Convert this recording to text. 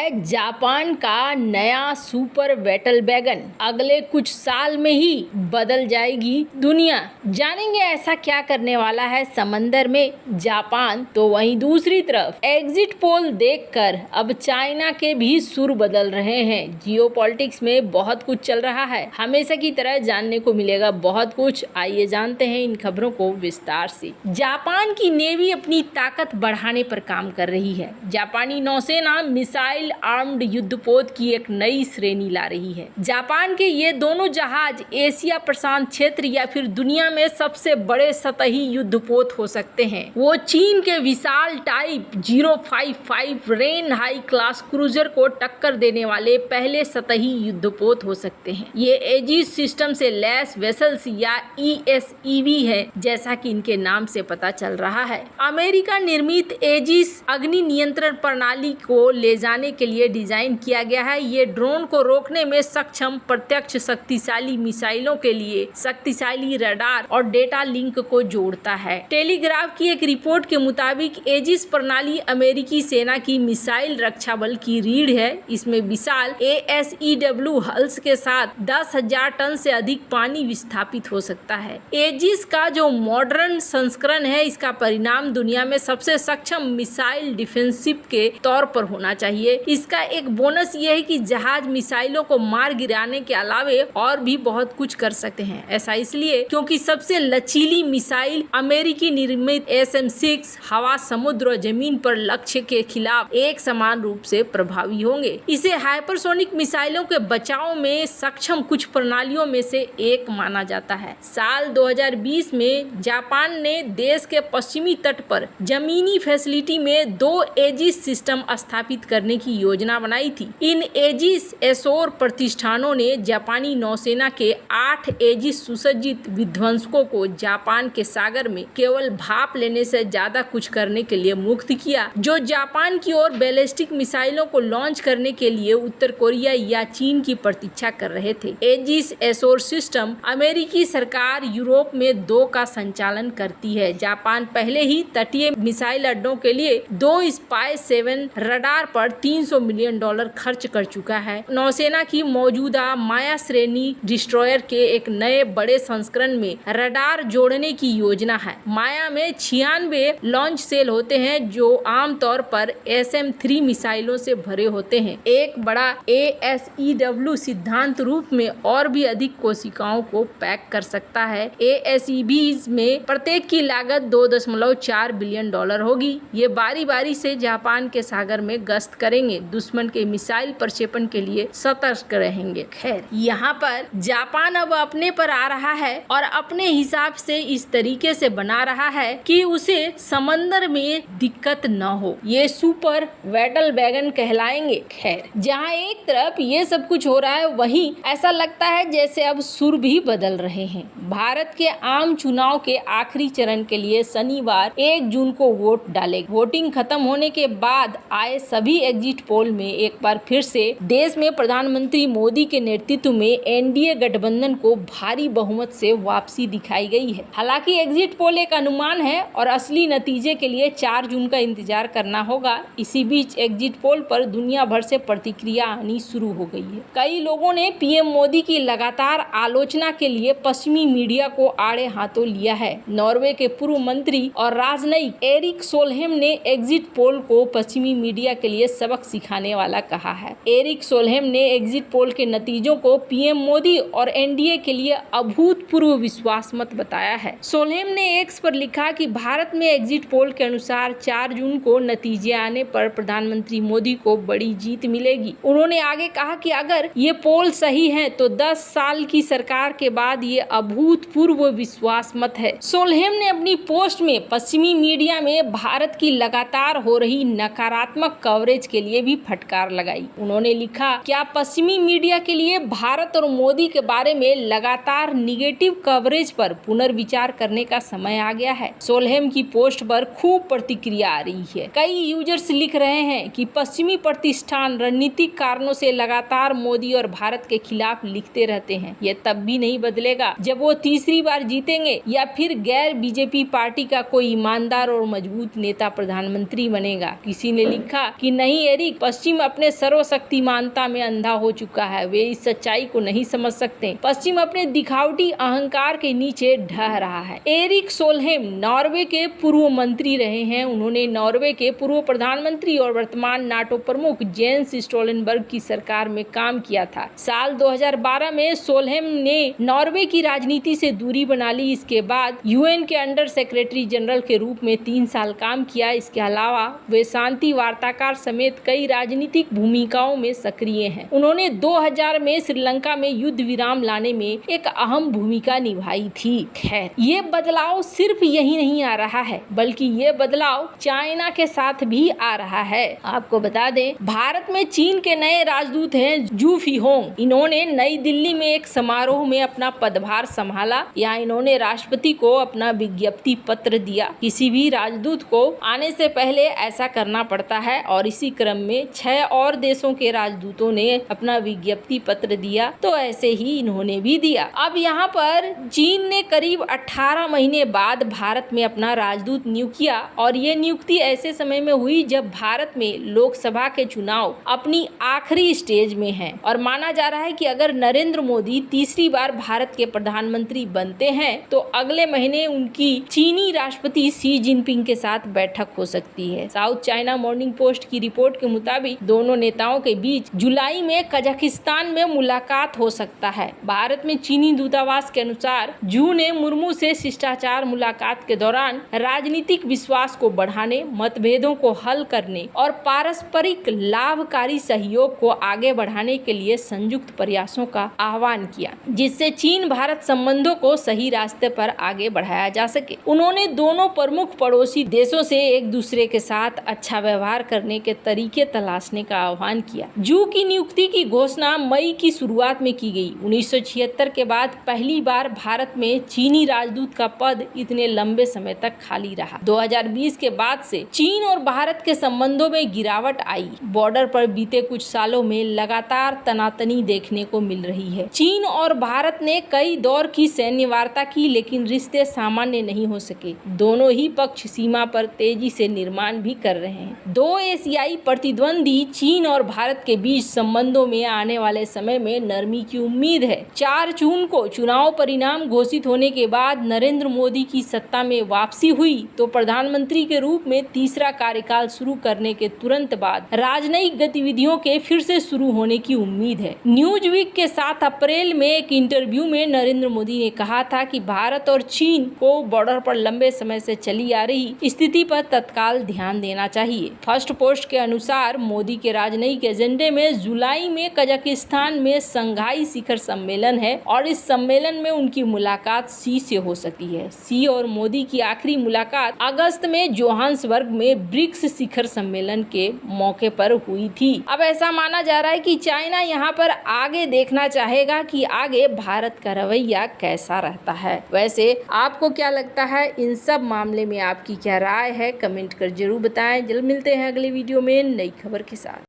है जापान का नया सुपर बैटल वैगन। अगले कुछ साल में ही बदल जाएगी दुनिया। जानेंगे ऐसा क्या करने वाला है समंदर में जापान। तो वहीं दूसरी तरफ एग्जिट पोल देखकर अब चाइना के भी सुर बदल रहे हैं। जियोपॉलिटिक्स में बहुत कुछ चल रहा है, हमेशा की तरह जानने को मिलेगा बहुत कुछ। आइए जानते हैं इन खबरों को विस्तार से। जापान की नेवी अपनी ताकत बढ़ाने पर काम कर रही है। जापानी नौसेना मिसाइल आर्म्ड युद्धपोत की एक नई श्रेणी ला रही है। जापान के ये दोनों जहाज एशिया प्रशांत क्षेत्र या फिर दुनिया में सबसे बड़े सतही युद्धपोत हो सकते हैं। वो चीन के विशाल type 055 Renhai class cruiser को टक्कर देने वाले पहले सतही युद्धपोत हो सकते हैं। ये एजिस सिस्टम से लैस वेसल्स या ESEV है, जैसा कि इनके नाम से पता चल रहा है। अमेरिका निर्मित एजिस अग्नि नियंत्रण प्रणाली को ले जाने के लिए डिजाइन किया गया है। ये ड्रोन को रोकने में सक्षम प्रत्यक्ष शक्तिशाली मिसाइलों के लिए शक्तिशाली रडार और डेटा लिंक को जोड़ता है। टेलीग्राफ की एक रिपोर्ट के मुताबिक एजिस प्रणाली अमेरिकी सेना की मिसाइल रक्षा बल की रीढ़ है। इसमें विशाल ASEW हल्स के साथ 10,000 टन से अधिक पानी विस्थापित हो सकता है। एजिस का जो मॉडर्न संस्करण है, इसका परिणाम दुनिया में सबसे सक्षम मिसाइल डिफेंसिव के तौर पर होना चाहिए। इसका एक बोनस यह है कि जहाज मिसाइलों को मार गिराने के अलावे और भी बहुत कुछ कर सकते हैं। ऐसा इसलिए क्योंकि सबसे लचीली मिसाइल अमेरिकी निर्मित SM-6 हवा, समुद्र और जमीन पर लक्ष्य के खिलाफ एक समान रूप से प्रभावी होंगे। इसे हाइपरसोनिक मिसाइलों के बचाव में सक्षम कुछ प्रणालियों में से एक माना जाता है। साल 2020 में जापान ने देश के पश्चिमी तट पर जमीनी फैसिलिटी में 2 एजिस सिस्टम स्थापित करने की योजना बनाई थी। इन एजिस एसोर प्रतिष्ठानों ने जापानी नौसेना के 8 एजिस सुसज्जित विध्वंसकों को जापान के सागर में केवल भाप लेने से ज्यादा कुछ करने के लिए मुक्त किया, जो जापान की ओर बैलिस्टिक मिसाइलों को लॉन्च करने के लिए उत्तर कोरिया या चीन की प्रतीक्षा कर रहे थे। एजिस एसोर सिस्टम अमेरिकी सरकार यूरोप में 2 का संचालन करती है। जापान पहले ही तटीय मिसाइल अड्डों के लिए 2 SPY-7 रडार पर $300 मिलियन खर्च कर चुका है। नौसेना की मौजूदा माया श्रेणी डिस्ट्रॉयर के एक नए बड़े संस्करण में रडार जोड़ने की योजना है। माया में 96 लॉन्च सेल होते हैं, जो आमतौर पर SM-3 मिसाइलों से भरे होते हैं। एक बड़ा ASEW सिद्धांत रूप में और भी अधिक कोशिकाओं को पैक कर सकता है। ASEVs में प्रत्येक की लागत $2.4 बिलियन होगी। ये बारी बारी से जापान के सागर में गश्त करेंगे, दुश्मन के मिसाइल प्रक्षेपण के लिए सतर्क रहेंगे। खैर, यहाँ पर जापान अब अपने पर आ रहा है और अपने हिसाब से इस तरीके से बना रहा है कि उसे समंदर में दिक्कत न हो। ये सुपर बैटल वैगन कहलाएंगे। खैर, जहाँ एक तरफ ये सब कुछ हो रहा है, वहीं ऐसा लगता है जैसे अब सुर भी बदल रहे हैं। भारत के आम चुनाव के आखिरी चरण के लिए शनिवार 1 जून को वोट डाले। वोटिंग खत्म होने के बाद आए सभी एग्जिट पोल में एक बार फिर से देश में प्रधानमंत्री मोदी के नेतृत्व में NDA गठबंधन को भारी बहुमत से वापसी दिखाई गई है। हालांकि एग्जिट पोल एक अनुमान है और असली नतीजे के लिए 4 जून का इंतजार करना होगा। इसी बीच एग्जिट पोल पर दुनिया भर से प्रतिक्रिया आनी शुरू हो गई है। कई लोगों ने PM मोदी की लगातार आलोचना के लिए पश्चिमी मीडिया को आड़े हाथों लिया है। नॉर्वे के पूर्व मंत्री और राजनयिक एरिक सोलहेम ने एग्जिट पोल को पश्चिमी मीडिया के लिए सबक सिखाने वाला कहा है। एरिक सोलहेम ने एग्जिट पोल के नतीजों को PM मोदी और NDA के लिए अभूतपूर्व विश्वास मत बताया है। सोलहेम ने X पर लिखा कि भारत में एग्जिट पोल के अनुसार 4 जून को नतीजे आने पर प्रधानमंत्री मोदी को बड़ी जीत मिलेगी। उन्होंने आगे कहा कि अगर ये पोल सही है तो 10 साल की सरकार के बाद ये अभूतपूर्व विश्वास मत है। सोलहेम ने अपनी पोस्ट में पश्चिमी मीडिया में भारत की लगातार हो रही नकारात्मक कवरेज के लिए भी फटकार लगाई। उन्होंने लिखा, क्या पश्चिमी मीडिया के लिए भारत और मोदी के बारे में लगातार निगेटिव कवरेज पर पुनर्विचार करने का समय आ गया है। सोलहेम की पोस्ट पर खूब प्रतिक्रिया आ रही है। कई यूजर्स लिख रहे हैं कि पश्चिमी प्रतिष्ठान रणनीतिक कारणों से लगातार मोदी और भारत के खिलाफ लिखते रहते हैं। ये तब भी नहीं बदलेगा जब वो तीसरी बार जीतेंगे या फिर गैर बीजेपी पार्टी का कोई ईमानदार और मजबूत नेता प्रधानमंत्री बनेगा। किसी ने लिखा कि नहीं एरिक, पश्चिम अपने सर्वशक्तिमानता में अंधा हो चुका है। वे इस सच्चाई को नहीं समझ सकते। पश्चिम अपने दिखावटी अहंकार के नीचे ढह रहा है। एरिक सोलहेम नॉर्वे के पूर्व मंत्री रहे हैं। उन्होंने नॉर्वे के पूर्व प्रधानमंत्री और वर्तमान नाटो प्रमुख जेंस स्टोलनबर्ग की सरकार में काम किया था। साल 2012 में सोलहेम ने नॉर्वे की राजनीति से दूरी बना ली। इसके बाद यूएन के अंडर सेक्रेटरी जनरल के रूप में 3 साल काम किया। इसके अलावा वे शांति वार्ताकार समेत कई राजनीतिक भूमिकाओं में सक्रिय हैं। उन्होंने 2000 में श्रीलंका में युद्ध विराम लाने में एक अहम भूमिका निभाई थी। खैर, ये बदलाव सिर्फ यही नहीं आ रहा है, बल्कि ये बदलाव चाइना के साथ भी आ रहा है। आपको बता दें, भारत में चीन के नए राजदूत हैं जू फीहोंग। इन्होंने नई दिल्ली में एक समारोह में अपना पदभार संभाला। यहाँ इन्होंने राष्ट्रपति को अपना विज्ञप्ति पत्र दिया। किसी भी राजदूत को आने से पहले ऐसा करना पड़ता है और इसी क्रम में 6 और देशों के राजदूतों ने अपना विज्ञप्ति पत्र दिया, तो ऐसे ही इन्होंने भी दिया। अब यहाँ पर चीन ने करीब 18 महीने बाद भारत में अपना राजदूत नियुक्त किया और ये नियुक्ति ऐसे समय में हुई जब भारत में लोकसभा के चुनाव अपनी आखिरी स्टेज में हैं और माना जा रहा है कि अगर नरेंद्र मोदी तीसरी बार भारत के प्रधानमंत्री बनते हैं तो अगले महीने उनकी चीनी राष्ट्रपति शी जिनपिंग के साथ बैठक हो सकती है। साउथ चाइना मॉर्निंग पोस्ट की रिपोर्ट के मुताबिक दोनों नेताओं के बीच जुलाई में कजाकिस्तान में मुलाकात हो सकता है। भारत में चीनी दूतावास के अनुसार जू ने मुर्मू से शिष्टाचार मुलाकात के दौरान राजनीतिक विश्वास को बढ़ाने, मतभेदों को हल करने और पारस्परिक लाभकारी सहयोग को आगे बढ़ाने के लिए संयुक्त प्रयासों का आह्वान किया, जिससे चीन भारत संबंधों को सही रास्ते पर आगे बढ़ाया जा सके। उन्होंने दोनों प्रमुख पड़ोसी देशों से एक दूसरे के साथ अच्छा व्यवहार करने के तरीके तलाशने का आह्वान किया। जू की नियुक्ति की घोषणा मई की शुरुआत में की गई। 1976 के बाद पहली बार भारत में चीनी राजदूत का पद इतने लंबे समय तक खाली रहा। 2020 के बाद से चीन और भारत के संबंधों में गिरावट आई। बॉर्डर पर बीते कुछ सालों में लगातार तनातनी देखने को मिल रही है। चीन और भारत ने कई दौर की सैन्य वार्ता की, लेकिन रिश्ते सामान्य नहीं हो सके। दोनों ही पक्ष सीमा पर तेजी से निर्माण भी कर रहे हैं। दो एशियाई प्रतिद्वंदी चीन और भारत के बीच संबंधों में आने वाले समय में नरमी की उम्मीद है। 4 जून को चुनाव परिणाम घोषित होने के बाद नरेंद्र मोदी की सत्ता में वापसी हुई तो प्रधानमंत्री के रूप में तीसरा कार्यकाल शुरू करने के तुरंत बाद राजनयिक गतिविधियों के फिर से शुरू होने की उम्मीद है। न्यूज वीक के 7 अप्रैल में एक इंटरव्यू में नरेंद्र मोदी ने कहा था कि भारत और चीन को बॉर्डर पर लंबे समय से चली आ रही स्थिति पर तत्काल ध्यान देना चाहिए। फर्स्ट पोस्ट के अनुसार मोदी के राजनयिक एजेंडे में जुलाई में कजाकिस्तान में संघाई शिखर सम्मेलन है और इस सम्मेलन में उनकी मुलाकात शी से हो सकती है। शी और मोदी की आखिरी मुलाकात अगस्त में जोहान्सबर्ग में ब्रिक्स शिखर सम्मेलन के मौके पर हुई थी। अब ऐसा माना जा रहा है कि चाइना यहाँ पर आगे देखना चाहेगा कि आगे भारत का रवैया कैसा रहता है। वैसे आपको क्या लगता है, इन सब मामले में आपकी क्या राय है, कमेंट कर जरूर बताएं। जल्द मिलते हैं अगले वीडियो में नई खबर के साथ।